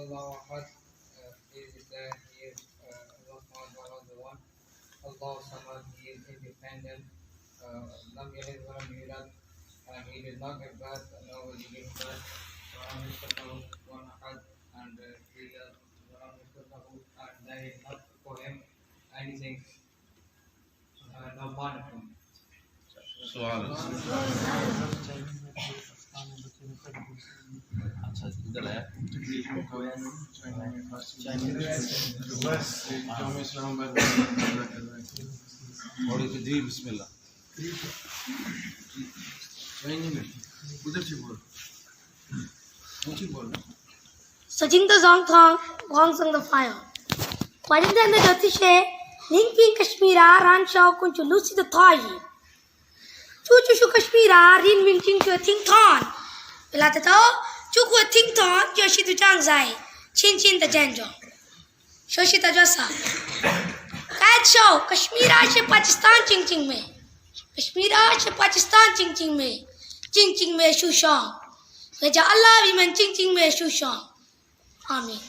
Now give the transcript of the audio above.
Allahu Ahad. He is Allah the one. Allahu Samad. He is independent. Lam yalid wa lam yulad. He did not give birth, nor will he give birth. One Ahad, and he is and there is not for him anything. No part of him. अच्छा इधर है जी बिस्मिल्लाह Searching the song songs on the fire. Pardon the Jyotishe, Linking Kashmira, Ranshaw, Kunchu Lucy the Thai. Chuchu Kashmira, Rin Winking to a Ting Ton. Pilatato, Chuku a Ting Ton, Yoshi to Jangzai, Chin Chin the Janjo. Shoshita Jasa. Cat show, Kashmira, she Pakistan Ching Ching me. Kashmira, she Pakistan Ching Ching me. Ching Ching me, Shu Shang. Veja Allah, we men Ching Ching me, Shu Shang. Amen.